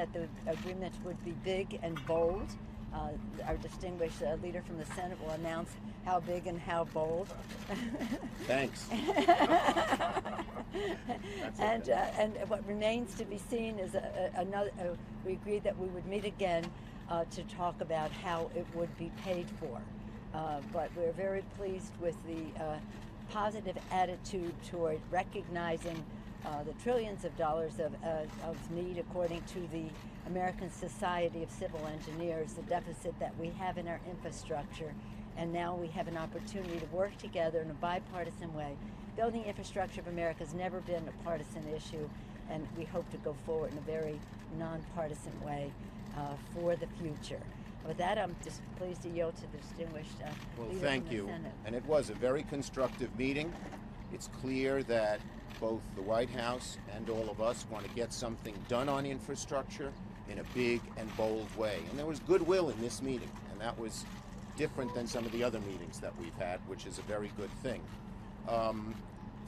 that the agreement would be big and bold. Our distinguished leader from the Senate will announce how big and how bold. Thanks. And what remains to be seen is another. We agreed that we would meet again to talk about how it would be paid for. But we're very pleased with the positive attitude toward recognizing the trillions of dollars of need according to the American Society of Civil Engineers, the deficit that we have in our infrastructure. And now we have an opportunity to work together in a bipartisan way. Building infrastructure of America has never been a partisan issue, and we hope to go forward in a very nonpartisan way for the future. With that, I'm just pleased to yield to the distinguished leader thank from the you. Senate. And it was a very constructive meeting. It's clear that both the White House and all of us want to get something done on infrastructure in a big and bold way. And there was goodwill in this meeting, and that was different than some of the other meetings that we've had, which is a very good thing.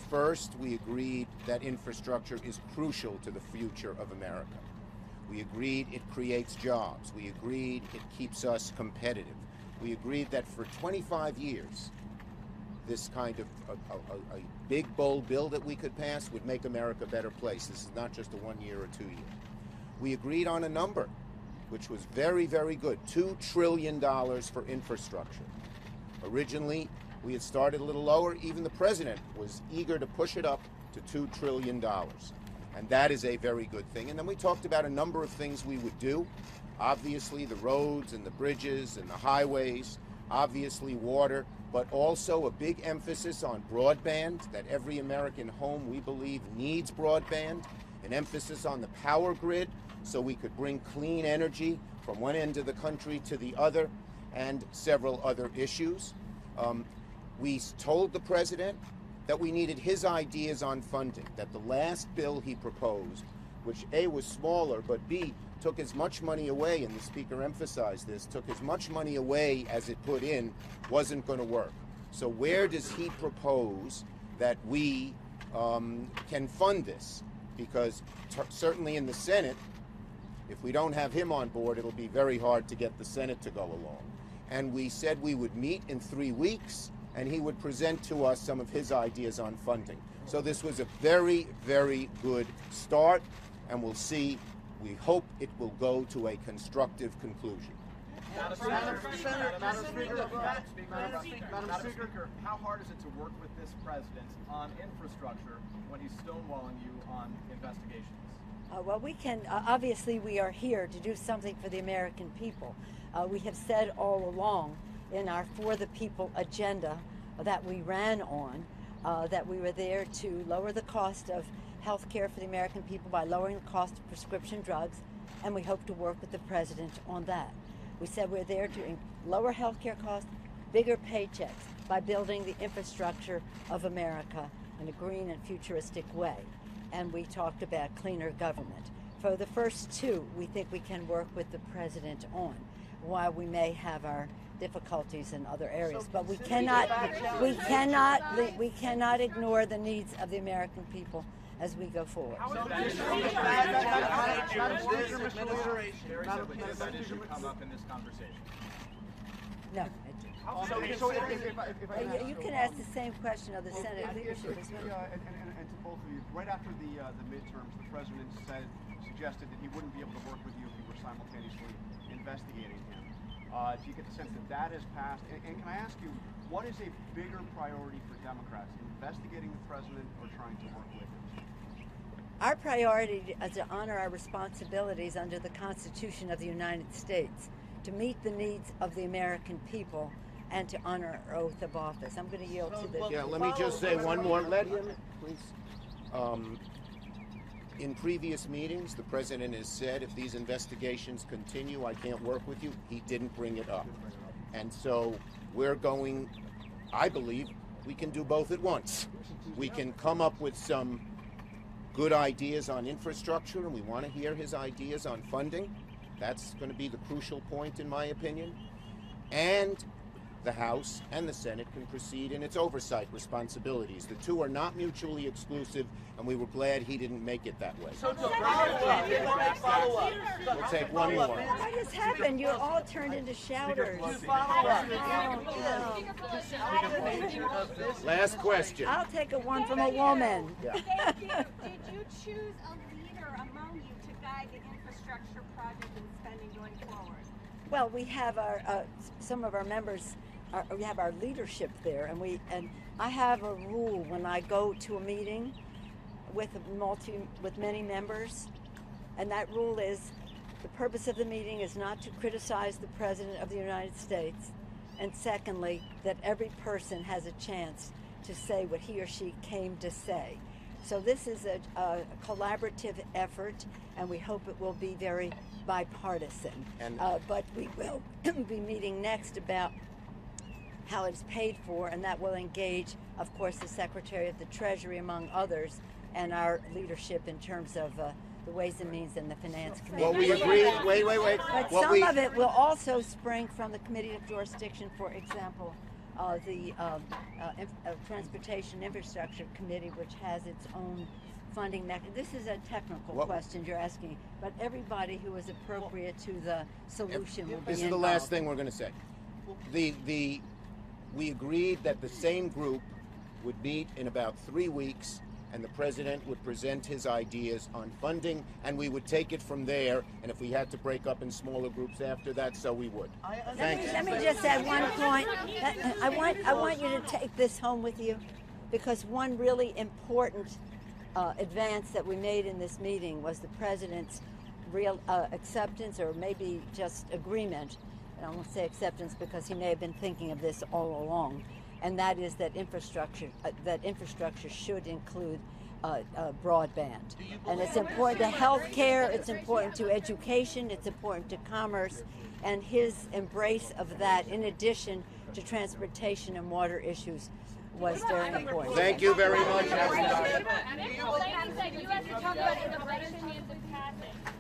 First, we agreed that infrastructure is crucial to the future of America. We agreed it creates jobs. We agreed it keeps us competitive. We agreed that for 25 years, this kind of a big, bold bill that we could pass would make America a better place. This is not just a 1 year or 2 year. We agreed on a number, which was very, very good, $2 trillion for infrastructure. Originally, we had started a little lower. Even the president was eager to push it up to $2 trillion. And that is a very good thing. And then we talked about a number of things we would do. Obviously, the roads and the bridges and the highways, obviously water, but also a big emphasis on broadband, that every American home, we believe, needs broadband, an emphasis on the power grid so we could bring clean energy from one end of the country to the other, and several other issues. We told the president that we needed his ideas on funding, that the last bill he proposed, which A, was smaller, but B, took as much money away, and the speaker emphasized this, took as much money away as it put in, wasn't going to work. So where does he propose that we can fund this? Because certainly in the Senate, if we don't have him on board, it'll be very hard to get the Senate to go along. And we said we would meet in 3 weeks, and he would present to us some of his ideas on funding. So this was a very, very good start, and we'll see. We hope it will go to a constructive conclusion. Madam Speaker, how hard is it to work with this president on infrastructure when he's stonewalling you on investigations? Well, we can, obviously we are here to do something for the American people. We have said all along in our For the People agenda that we ran on, that we were there to lower the cost of health care for the American people by lowering the cost of prescription drugs, and we hope to work with the president on that. We said we're there to lower health care costs, bigger paychecks by building the infrastructure of America in a green and futuristic way. And we talked about cleaner government. For the first two, we think we can work with the president on, while we may have our difficulties in other areas. But we cannot ignore the needs of the American people as we go forward. That issue come up in this conversation? No. You can ask the same question of the Senate leadership as well. And to both of you, right after the midterms, the president suggested that he wouldn't be able to work with you if you were simultaneously investigating him. Do you get the sense that that has passed? And can I ask you, what is a bigger priority for Democrats, investigating the president or trying to work with him? Our priority is to honor our responsibilities under the Constitution of the United States, to meet the needs of the American people, and to honor our oath of office. I'm going to yield to the... Yeah, let me just say one more. Let him, please. In previous meetings, the president has said, if these investigations continue, I can't work with you. He didn't bring it up. And so we're going, I believe, we can do both at once. We can come up with some good ideas on infrastructure, and we want to hear his ideas on funding. That's going to be the crucial point, in my opinion. And the House and the Senate can proceed in its oversight responsibilities. The two are not mutually exclusive, and we were glad he didn't make it that way. So We'll take one more. What has happened? You're all turned into shouters. Last question. I'll take a one from a woman. Yeah. Thank you. Did you choose a leader among you to guide the infrastructure project and spending going forward? Well, we have our some of our members. We have our leadership there, and I have a rule when I go to a meeting with many members, and that rule is the purpose of the meeting is not to criticize the President of the United States, and secondly, that every person has a chance to say what he or she came to say. So this is a collaborative effort, and we hope it will be very bipartisan. But we will be meeting next about how it's paid for, and that will engage, of course, the Secretary of the Treasury, among others, and our leadership in terms of the Ways and Means and the Finance Committee. Well, we agree. Wait. But some of it will also spring from the Committee of Jurisdiction, for example, the Transportation Infrastructure Committee, which has its own funding mechanism. This is a technical question you're asking, but everybody who is appropriate to the solution will be This is the involved. last thing we're going to say. We agreed that the same group would meet in about 3 weeks, and the president would present his ideas on funding, and we would take it from there. And if we had to break up in smaller groups after that, so we would. Let me just add one point. I want you to take this home with you, because one really important advance that we made in this meeting was the president's real acceptance, or maybe just agreement. And I won't say acceptance because he may have been thinking of this all along. And that is that infrastructure should include broadband. And it's important to health care, it's important to education, it's important to commerce, and his embrace of that, in addition to transportation and water issues, was very important. Thank you very much. You have to talk about immigration needs to pass it.